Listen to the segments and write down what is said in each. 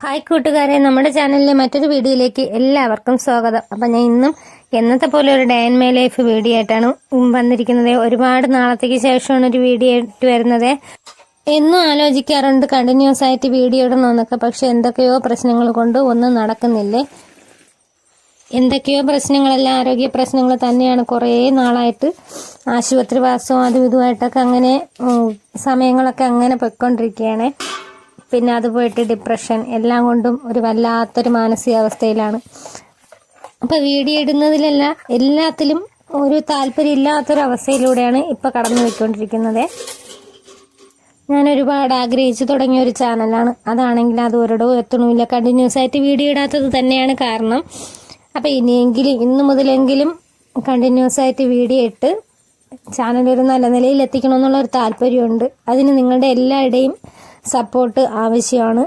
Hi കൂട്ടുകാരെ, നമ്മുടെ ചാനലിലെ മറ്റൊരു വീഡിയോയിലേക്ക് എല്ലാവർക്കും സ്വാഗതം. അപ്പം ഞാൻ ഇന്നും എന്നത്തെ പോലെ ഒരു day and my life video ആയിട്ടാണ് വന്നിരിക്കുന്നത്. ഒരുപാട് നാളത്തേക്ക് ശേഷമാണ് ഒരു വീഡിയോ ആയിട്ട് വരുന്നത്. എന്നും ആലോചിക്കാറുണ്ട് കണ്ടിന്യൂസ് ആയിട്ട് വീഡിയോ ഇടണമെന്നൊക്കെ, പക്ഷെ എന്തൊക്കെയോ പ്രശ്നങ്ങൾ കൊണ്ട് ഒന്നും നടക്കുന്നില്ലേ. എന്തൊക്കെയോ പ്രശ്നങ്ങളല്ല, ആരോഗ്യ പ്രശ്നങ്ങൾ തന്നെയാണ്. കുറേ നാളായിട്ട് ആശുപത്രി വാസവും അതും ഇതുമായിട്ടൊക്കെ അങ്ങനെ സമയങ്ങളൊക്കെ അങ്ങനെ പൊയ്ക്കൊണ്ടിരിക്കുകയാണ്. പിന്നെ അത് പോയിട്ട് ഡിപ്രഷൻ, എല്ലാം കൊണ്ടും ഒരു വല്ലാത്തൊരു മാനസികാവസ്ഥയിലാണ്. അപ്പോൾ വീഡിയോ ഇടുന്നതിലല്ല, എല്ലാത്തിലും ഒരു താല്പര്യം ഇല്ലാത്തൊരവസ്ഥയിലൂടെയാണ് ഇപ്പോൾ കടന്നു പോയിക്കൊണ്ടിരിക്കുന്നത്. ഞാൻ ഒരുപാട് ആഗ്രഹിച്ചു തുടങ്ങിയ ഒരു ചാനലാണ്. അതാണെങ്കിൽ അത് ഒരിടവും എത്തണമില്ല. കണ്ടിന്യൂസ് ആയിട്ട് വീഡിയോ ഇടാത്തത് തന്നെയാണ് കാരണം. അപ്പോൾ ഇന്നു മുതലെങ്കിലും കണ്ടിന്യൂസ് ആയിട്ട് വീഡിയോ ഇട്ട് ചാനൽ ഒരു നല്ല നിലയിൽ എത്തിക്കണമെന്നുള്ളൊരു താല്പര്യമുണ്ട്. അതിന് നിങ്ങളുടെ എല്ലാവരുടെയും സപ്പോർട്ട് ആവശ്യമാണ്.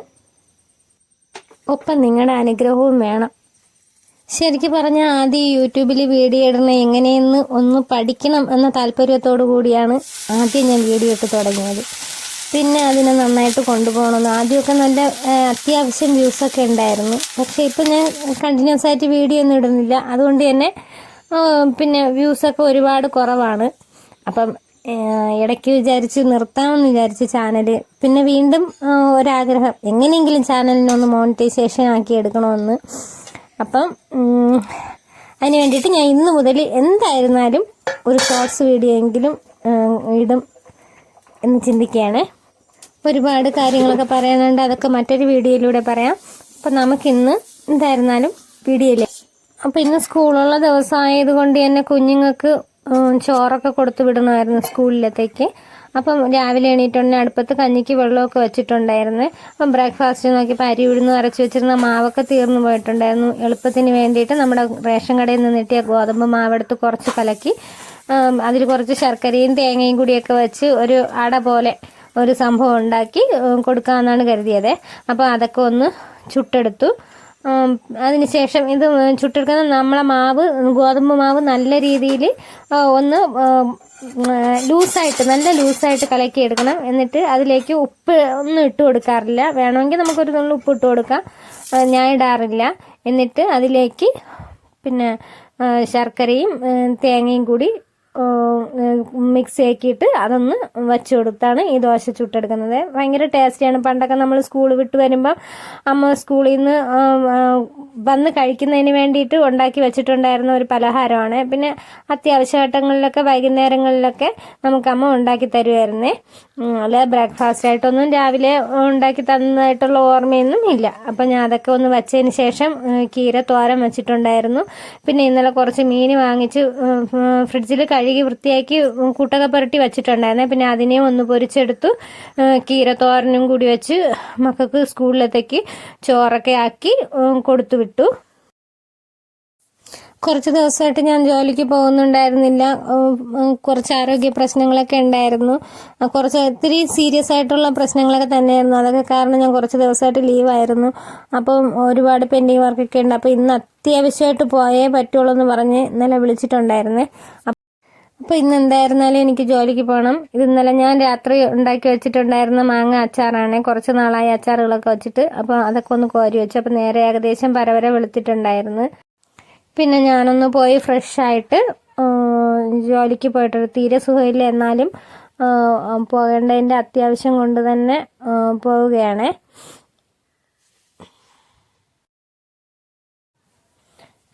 ഒപ്പം നിങ്ങളുടെ അനുഗ്രഹവും വേണം. ശരിക്കും പറഞ്ഞാൽ ആദ്യം യൂട്യൂബിൽ വീഡിയോ ഇടണം എങ്ങനെയെന്ന് ഒന്ന് പഠിക്കണം എന്ന താല്പര്യത്തോടു കൂടിയാണ് ആദ്യം ഞാൻ വീഡിയോ ഇട്ട് തുടങ്ങിയത്. പിന്നെ അതിനെ നന്നായിട്ട് കൊണ്ടുപോകണമെന്ന്. ആദ്യമൊക്കെ നല്ല അത്യാവശ്യം വ്യൂസൊക്കെ ഉണ്ടായിരുന്നു. പക്ഷേ ഇപ്പം ഞാൻ കണ്ടിന്യൂസ് ആയിട്ട് വീഡിയോ ഒന്നും ഇടുന്നില്ല. അതുകൊണ്ട് തന്നെ പിന്നെ വ്യൂസൊക്കെ ഒരുപാട് കുറവാണ്. അപ്പം ഇടയ്ക്ക് വിചാരിച്ച് നിർത്താമെന്ന് വിചാരിച്ച് ചാനൽ. പിന്നെ വീണ്ടും ഒരാഗ്രഹം, എങ്ങനെയെങ്കിലും ചാനലിനൊന്ന് മോണിറ്റൈസേഷൻ ആക്കി എടുക്കണമെന്ന്. അപ്പം അതിന് വേണ്ടിയിട്ട് ഞാൻ ഇന്ന് മുതൽ എന്തായിരുന്നാലും ഒരു ഷോർട്സ് വീഡിയോ എങ്കിലും ഇടും എന്ന് ചിന്തിക്കുകയാണ്. ഒരുപാട് കാര്യങ്ങളൊക്കെ പറയാനുണ്ട്, അതൊക്കെ മറ്റൊരു വീഡിയോയിലൂടെ പറയാം. അപ്പം നമുക്കിന്ന് എന്തായിരുന്നാലും വീഡിയോയിലെ. അപ്പം ഇന്ന് സ്കൂളുള്ള ദിവസമായത് കൊണ്ട് തന്നെ കുഞ്ഞുങ്ങൾക്ക് ചോറൊക്കെ കൊടുത്തു വിടണമായിരുന്നു സ്കൂളിലത്തേക്ക്. അപ്പം രാവിലെ എണീറ്റുണ്ടെങ്കിൽ അടുപ്പത്ത് കഞ്ഞിക്ക് വെള്ളമൊക്കെ വെച്ചിട്ടുണ്ടായിരുന്നു. അപ്പം ബ്രേക്ക്ഫാസ്റ്റ് നോക്കിയപ്പോൾ അരി ഉഴുന്ന് അരച്ച് വെച്ചിരുന്ന മാവൊക്കെ തീർന്നു പോയിട്ടുണ്ടായിരുന്നു. എളുപ്പത്തിന് വേണ്ടിയിട്ട് നമ്മുടെ റേഷൻ കടയിൽ നിന്ന് കിട്ടിയ ഗോതമ്പ് മാവെടുത്ത് കുറച്ച് കലക്കി അതിൽ കുറച്ച് ശർക്കരയും തേങ്ങയും കൂടിയൊക്കെ വെച്ച് ഒരു അട പോലെ ഒരു സംഭവം ഉണ്ടാക്കി കൊടുക്കാമെന്നാണ് കരുതിയത്. അപ്പോൾ അതൊക്കെ ഒന്ന് ചുട്ടെടുത്തു. അതിനുശേഷം ഇത് ചുട്ടെടുക്കുന്ന നമ്മളെ മാവ്, ഗോതമ്പ് മാവ് നല്ല രീതിയിൽ ഒന്ന് നല്ല ലൂസായിട്ട് കലക്കിയെടുക്കണം. എന്നിട്ട് അതിലേക്ക് ഉപ്പ് ഒന്നും ഇട്ട് കൊടുക്കാറില്ല. വേണമെങ്കിൽ നമുക്കൊരു നുള്ളി ഉപ്പ് ഇട്ട് കൊടുക്കാം, ഞാൻ ഇടാറില്ല. എന്നിട്ട് അതിലേക്ക് പിന്നെ ശർക്കരയും തേങ്ങയും കൂടി മിക്സ് ആക്കിയിട്ട് അതൊന്ന് വച്ച് കൊടുത്താണ് ഈ ദോശ ചുട്ടെടുക്കുന്നത്. ഭയങ്കര ടേസ്റ്റിയാണ്. പണ്ടൊക്കെ നമ്മൾ സ്കൂൾ വിട്ട് വരുമ്പം അമ്മ സ്കൂളിൽ നിന്ന് വന്ന് കഴിക്കുന്നതിന് വേണ്ടിയിട്ട് ഉണ്ടാക്കി വെച്ചിട്ടുണ്ടായിരുന്ന ഒരു പലഹാരമാണ്. പിന്നെ അത്യാവശ്യ ഘട്ടങ്ങളിലൊക്കെ വൈകുന്നേരങ്ങളിലൊക്കെ നമുക്ക് അമ്മ ഉണ്ടാക്കി തരുമായിരുന്നേ. അല്ല ബ്രേക്ക്ഫാസ്റ്റ് ആയിട്ടൊന്നും രാവിലെ ഉണ്ടാക്കി തന്നതായിട്ടുള്ള ഓർമ്മയൊന്നും ഇല്ല. അപ്പം ഞാൻ അതൊക്കെ ഒന്ന് വച്ചതിന് ശേഷം കീര തോരൻ വെച്ചിട്ടുണ്ടായിരുന്നു. പിന്നെ ഇന്നലെ കുറച്ച് മീൻ വാങ്ങിച്ച് ഫ്രിഡ്ജിൽ കഴുകി വൃത്തിയാക്കി കൂട്ടൊക്കെ പുരട്ടി വെച്ചിട്ടുണ്ടായിരുന്നേ. പിന്നെ അതിനെ ഒന്ന് പൊരിച്ചെടുത്തു. കീര തോരനും കൂടി വെച്ച് മക്കൾക്ക് സ്കൂളിലത്തേക്ക് ചോറൊക്കെ ആക്കി കൊടുത്തു വിട്ടു. കുറച്ച് ദിവസമായിട്ട് ഞാൻ ജോലിക്ക് പോകുന്നുണ്ടായിരുന്നില്ല. കുറച്ച് ആരോഗ്യ പ്രശ്നങ്ങളൊക്കെ ഉണ്ടായിരുന്നു. ഒത്തിരി സീരിയസ് ആയിട്ടുള്ള പ്രശ്നങ്ങളൊക്കെ തന്നെയായിരുന്നു. അതൊക്കെ കാരണം ഞാൻ കുറച്ച് ദിവസമായിട്ട് ലീവായിരുന്നു. അപ്പം ഒരുപാട് പെൻഡിങ് വർക്കൊക്കെ ഉണ്ട്. അപ്പോൾ ഇന്ന് അത്യാവശ്യമായിട്ട് പോയേ പറ്റുള്ളൂ എന്ന് പറഞ്ഞ് ഇന്നലെ വിളിച്ചിട്ടുണ്ടായിരുന്നേ. അപ്പോൾ ഇന്ന് എന്തായിരുന്നാലും എനിക്ക് ജോലിക്ക് പോകണം. ഇത് ഇന്നലെ ഞാൻ രാത്രി ഉണ്ടാക്കി വെച്ചിട്ടുണ്ടായിരുന്ന മാങ്ങ അച്ചാറാണ്. കുറച്ച് നാളായി അച്ചാറുകളൊക്കെ വെച്ചിട്ട്. അപ്പോൾ അതൊക്കെ ഒന്ന് കോരി വെച്ചു. അപ്പോൾ നേരെ ഏകദേശം പരവരെ വെളുത്തിട്ടുണ്ടായിരുന്നു. പിന്നെ ഞാനൊന്ന് പോയി ഫ്രഷായിട്ട് ജോലിക്ക് പോയിട്ട് തീരെ സുഖമില്ല, എന്നാലും പോകേണ്ടതിൻ്റെ അത്യാവശ്യം കൊണ്ട് തന്നെ പോവുകയാണ്.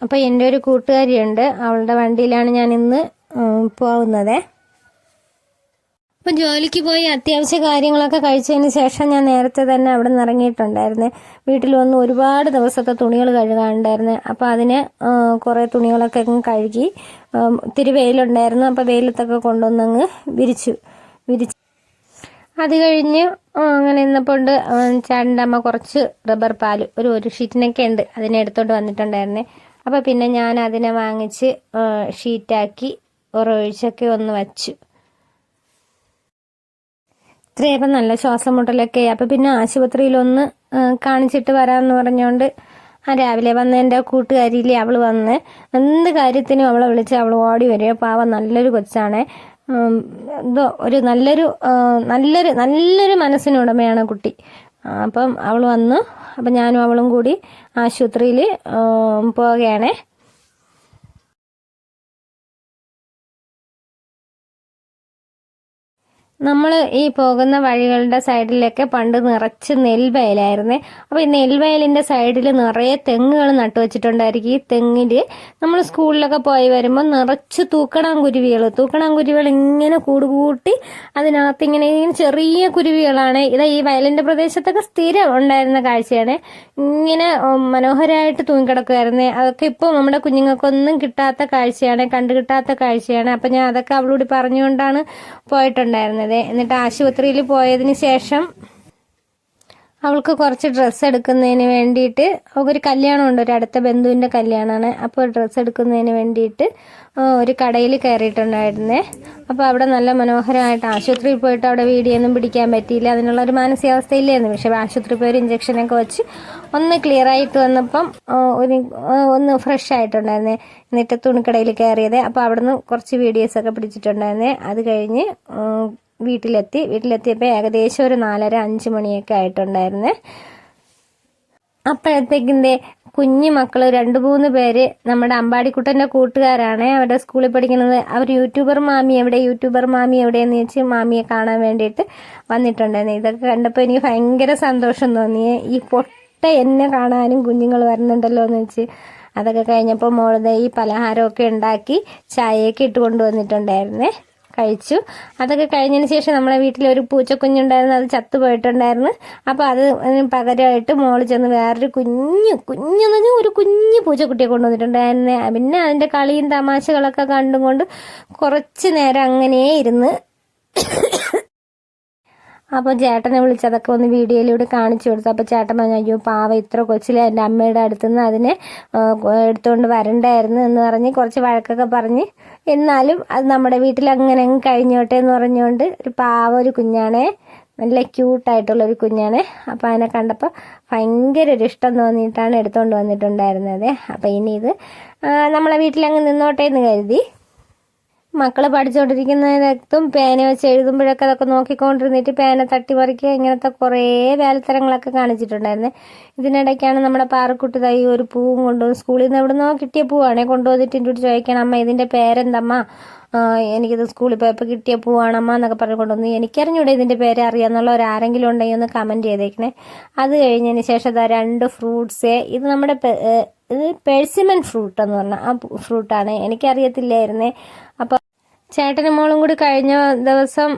അപ്പോൾ എൻ്റെ ഒരു കൂട്ടുകാരിയുണ്ട്, അവളുടെ വണ്ടിയിലാണ് ഞാൻ ഇന്ന് പോകുന്നത്. അപ്പം ജോലിക്ക് പോയി അത്യാവശ്യ കാര്യങ്ങളൊക്കെ കഴിച്ചതിന് ശേഷം ഞാൻ നേരത്തെ തന്നെ അവിടെ നിന്ന് ഇറങ്ങിയിട്ടുണ്ടായിരുന്നു. വീട്ടിൽ വന്ന് ഒരുപാട് ദിവസത്തെ തുണികൾ കഴുകാനുണ്ടായിരുന്നു. അപ്പോൾ അതിന് കുറേ തുണികളൊക്കെ കഴുകി. ഇത്തിരി വെയിലുണ്ടായിരുന്നു, അപ്പോൾ വെയിലത്തൊക്കെ കൊണ്ടുവന്നങ്ങ് വിരിച്ചു. അത് കഴിഞ്ഞ് അങ്ങനെ ഇന്നപ്പോൾ ചേട്ടൻ്റെ അമ്മ കുറച്ച് റബ്ബർ പാൽ ഒരു ഷീറ്റിനൊക്കെ ഉണ്ട്, അതിനെ എടുത്തോണ്ട് വന്നിട്ടുണ്ടായിരുന്നേ. അപ്പോൾ പിന്നെ ഞാൻ അതിനെ വാങ്ങിച്ച് ഷീറ്റാക്കി ഒരൊഴിച്ചൊക്കെ ഒന്ന് വച്ചു. ഇത്രയപ്പം നല്ല ശ്വാസം മുട്ടലൊക്കെ. അപ്പോൾ പിന്നെ ആശുപത്രിയിലൊന്ന് കാണിച്ചിട്ട് വരാമെന്ന് പറഞ്ഞുകൊണ്ട് രാവിലെ വന്ന് എൻ്റെ കൂട്ടുകാരിയില്ലേ അവൾ വന്ന് എന്ത് കാര്യത്തിനും അവളെ വിളിച്ച് അവൾ ഓടി വരിക. പാവം നല്ലൊരു കൊച്ചാണ്. എന്തോ ഒരു നല്ലൊരു മനസ്സിനുടമയാണ് കുട്ടി. അപ്പം അവൾ വന്നു. അപ്പം ഞാനും അവളും കൂടി ആശുപത്രിയിൽ പോവുകയാണേ. നമ്മൾ ഈ പോകുന്ന വഴികളുടെ സൈഡിലൊക്കെ പണ്ട് നിറച്ച് നെൽവയലായിരുന്നേ. അപ്പോൾ ഈ നെൽവയലിൻ്റെ സൈഡിൽ നിറയെ തെങ്ങുകൾ നട്ടുവെച്ചിട്ടുണ്ടായിരിക്കും. ഈ തെങ്ങിൽ നമ്മൾ സ്കൂളിലൊക്കെ പോയി വരുമ്പോൾ നിറച്ച് തൂക്കണാങ്കുരുവികൾ ഇങ്ങനെ കൂടുകൂട്ടി അതിനകത്ത് ഇങ്ങനെ ചെറിയ കുരുവികളാണ്. ഇത് ഈ വയലിൻ്റെ പ്രദേശത്തൊക്കെ സ്ഥിരം ഉണ്ടായിരുന്ന കാഴ്ചയാണ്. ഇങ്ങനെ മനോഹരമായിട്ട് തൂങ്ങിക്കിടക്കുമായിരുന്നേ. അതൊക്കെ ഇപ്പോൾ നമ്മുടെ കുഞ്ഞുങ്ങൾക്കൊന്നും കിട്ടാത്ത കാഴ്ചയാണ്, കണ്ടു കിട്ടാത്ത കാഴ്ചയാണ്. അപ്പം ഞാൻ അതൊക്കെ അവളോട് പറഞ്ഞുകൊണ്ടാണ് പോയിട്ടുണ്ടായിരുന്നത്. എന്നിട്ട് ആശുപത്രിയിൽ പോയതിന് ശേഷം അവൾക്ക് കുറച്ച് ഡ്രസ്സ് എടുക്കുന്നതിന് വേണ്ടിയിട്ട് ഒരു കല്യാണമുണ്ട്, ഒരു അടുത്ത ബന്ധുവിൻ്റെ കല്യാണമാണ്. അപ്പോൾ ഡ്രസ്സ് എടുക്കുന്നതിന് വേണ്ടിയിട്ട് ഒരു കടയിൽ കയറിയിട്ടുണ്ടായിരുന്നേ. അപ്പോൾ അവിടെ നല്ല മനോഹരമായിട്ട് ആശുപത്രിയിൽ പോയിട്ട് അവിടെ വീഡിയോ ഒന്നും പിടിക്കാൻ പറ്റിയില്ല, അതിനുള്ളൊരു മാനസികാവസ്ഥയില്ലായിരുന്നു. പക്ഷേ ആശുപത്രിയിൽ പോയി ഒരു ഇഞ്ചക്ഷനൊക്കെ വെച്ച് ഒന്ന് ക്ലിയർ ആയിട്ട് വന്നപ്പം ഒന്ന് ഫ്രഷ് ആയിട്ടുണ്ടായിരുന്നേ. എന്നിട്ട് തുണിക്കടയിൽ കയറിയത്. അപ്പോൾ അവിടുന്ന് കുറച്ച് വീഡിയോസൊക്കെ പിടിച്ചിട്ടുണ്ടായിരുന്നേ. അത് കഴിഞ്ഞ് വീട്ടിലെത്തിയപ്പോൾ ഏകദേശം ഒരു 4:30-5 മണിയൊക്കെ ആയിട്ടുണ്ടായിരുന്നേ. അപ്പോഴത്തേക്കിൻ്റെ കുഞ്ഞു മക്കൾ 2-3 പേര് നമ്മുടെ അമ്പാടിക്കുട്ടൻ്റെ കൂട്ടുകാരാണ്. അവരുടെ സ്കൂളിൽ പഠിക്കുന്നത്. അവർ യൂട്യൂബർ മാമി എവിടെയെന്ന് ചോദിച്ച് മാമിയെ കാണാൻ വേണ്ടിയിട്ട് വന്നിട്ടുണ്ടായിരുന്നു. ഇതൊക്കെ കണ്ടപ്പോൾ എനിക്ക് ഭയങ്കര സന്തോഷം തോന്നിയേ. ഈ പൊട്ട എന്നെ കാണാനും കുഞ്ഞുങ്ങൾ വരുന്നുണ്ടല്ലോ എന്ന് വെച്ച്. അതൊക്കെ കഴിഞ്ഞപ്പോൾ മോളെ ഈ പലഹാരമൊക്കെ ഉണ്ടാക്കി ചായയൊക്കെ ഇട്ട് കൊണ്ടുവന്നിട്ടുണ്ടായിരുന്നേ. കഴിച്ചു. അതൊക്കെ കഴിഞ്ഞതിന് ശേഷം നമ്മളെ വീട്ടിലൊരു പൂച്ചക്കുഞ്ഞുണ്ടായിരുന്നു, അത് ചത്തുപോയിട്ടുണ്ടായിരുന്നു. അപ്പോൾ അത് പകരമായിട്ട് മോള് ചെന്ന് വേറൊരു കുഞ്ഞെന്ന് പറഞ്ഞാൽ ഒരു കുഞ്ഞു പൂച്ചക്കുട്ടിയെ കൊണ്ടുവന്നിട്ടുണ്ടായിരുന്നു. പിന്നെ അതിൻ്റെ കളിയും തമാശകളൊക്കെ കണ്ടുകൊണ്ട് കുറച്ച് നേരം അങ്ങനെ ഇരുന്ന്. അപ്പോൾ ചേട്ടനെ വിളിച്ചതൊക്കെ ഒന്ന് വീഡിയോയിലൂടെ കാണിച്ചു കൊടുത്തു. അപ്പോൾ ചേട്ടൻ പറഞ്ഞു, അയ്യോ പാവ, ഇത്ര കൊച്ചിലെ എൻ്റെ അമ്മയുടെ അടുത്തുനിന്ന് അതിനെ എടുത്തുകൊണ്ട് വരണ്ടായിരുന്നു എന്ന് പറഞ്ഞ് കുറച്ച് വഴക്കൊക്കെ പറഞ്ഞ്, എന്നാലും അത് നമ്മുടെ വീട്ടിൽ അങ്ങനെ കഴിഞ്ഞോട്ടെ എന്ന് പറഞ്ഞുകൊണ്ട് ഒരു പാവ ഒരു കുഞ്ഞാണേ, നല്ല ക്യൂട്ടായിട്ടുള്ളൊരു കുഞ്ഞാണ്. അപ്പോൾ അതിനെ കണ്ടപ്പോൾ ഭയങ്കര ഒരു ഇഷ്ടം തോന്നിയിട്ടാണ് എടുത്തുകൊണ്ട് വന്നിട്ടുണ്ടായിരുന്നത്. അപ്പോൾ ഇനി ഇത് നമ്മളെ വീട്ടിലങ്ങ് നിന്നോട്ടെ എന്ന് കരുതി. മക്കൾ പഠിച്ചുകൊണ്ടിരിക്കുന്നതിനകത്തും പേന വെച്ച് എഴുതുമ്പോഴൊക്കെ അതൊക്കെ നോക്കിക്കൊണ്ടിരുന്നിട്ട് പേന തട്ടിമറിക്കുക, ഇങ്ങനത്തെ കുറേ വേലത്തരങ്ങളൊക്കെ കാണിച്ചിട്ടുണ്ടായിരുന്നേ. ഇതിനിടയ്ക്കാണ് നമ്മുടെ പാറക്കുട്ടി തൈ ഒരു പൂവും കൊണ്ടുവന്ന് സ്കൂളിൽ നിന്ന് എവിടെ നിന്നോ കിട്ടിയ പൂവാണേ കൊണ്ടുവന്നിട്ട് എൻ്റെ കൂടി ചോദിക്കണം, അമ്മ ഇതിൻ്റെ പേരെന്തമ്മ, എനിക്കിത് സ്കൂളിൽ പോയപ്പോൾ കിട്ടിയ പൂവാണമ്മ എന്നൊക്കെ പറഞ്ഞു കൊണ്ടുവന്ന്. എനിക്കറിഞ്ഞൂടെ ഇതിൻ്റെ പേര് അറിയാമെന്നുള്ളവരാരെങ്കിലും ഉണ്ടെങ്കിൽ ഒന്ന് കമൻറ്റ് ചെയ്തേക്കണേ. അത് കഴിഞ്ഞതിന് ശേഷം 2 ഫ്രൂട്ട്സ്. ഇത് നമ്മുടെ ഇത് പെഴ്സിമൻ ഫ്രൂട്ട് എന്ന് പറഞ്ഞാൽ ആ ഫ്രൂട്ടാണ്, എനിക്കറിയത്തില്ലായിരുന്നേ. അപ്പോൾ ചേട്ടനും മോളും കൂടി കഴിഞ്ഞ ദിവസം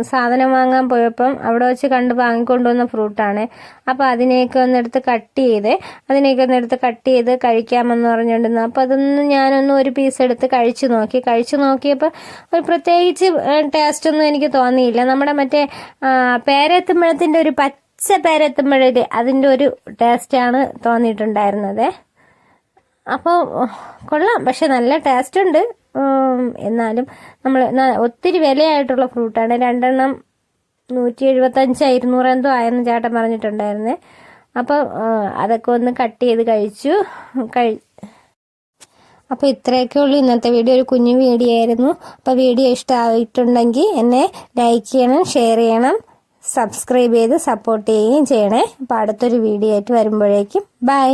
സാധനം വാങ്ങാൻ പോയപ്പം അവിടെ വെച്ച് വാങ്ങിക്കൊണ്ടുവന്ന ഫ്രൂട്ടാണ്. അപ്പോൾ അതിനെയൊക്കെ ഒന്നെടുത്ത് കട്ട് ചെയ്ത് കഴിക്കാമെന്ന് പറഞ്ഞുകൊണ്ടിരുന്നു. അപ്പോൾ ഞാനൊന്ന് ഒരു പീസ് എടുത്ത് കഴിച്ചു നോക്കിയപ്പോൾ ഒരു പ്രത്യേകിച്ച് ടേസ്റ്റൊന്നും എനിക്ക് തോന്നിയില്ല. നമ്മുടെ മറ്റേ പേരെത്തുമ്പഴത്തിൻ്റെ ഒരു പച്ച പേരെത്തുമ്പഴേ അതിൻ്റെ ഒരു ടേസ്റ്റാണ് തോന്നിയിട്ടുണ്ടായിരുന്നത്. അപ്പോൾ കൊള്ളാം, പക്ഷെ നല്ല ടേസ്റ്റ് ഉണ്ട്. എന്നാലും നമ്മൾ ഒത്തിരി വിലയായിട്ടുള്ള ഫ്രൂട്ടാണ്. 2 175-200 എന്തോ ആയെന്ന് ചേട്ടൻ പറഞ്ഞിട്ടുണ്ടായിരുന്നേ. അപ്പോൾ അതൊക്കെ ഒന്ന് കട്ട് ചെയ്ത് കഴിച്ചു. അപ്പോൾ ഇത്രയൊക്കെ ഉള്ളൂ ഇന്നത്തെ വീഡിയോ. ഒരു കുഞ്ഞു വീഡിയോ ആയിരുന്നു. അപ്പോൾ വീഡിയോ ഇഷ്ടമായിട്ടുണ്ടെങ്കിൽ എന്നെ ലൈക്ക് ചെയ്യണം, ഷെയർ ചെയ്യണം, സബ്സ്ക്രൈബ് ചെയ്ത് സപ്പോർട്ട് ചെയ്യുകയും ചെയ്യണേ. അപ്പോൾ അടുത്തൊരു വീഡിയോ ആയിട്ട് വരുമ്പോഴേക്കും ബൈ.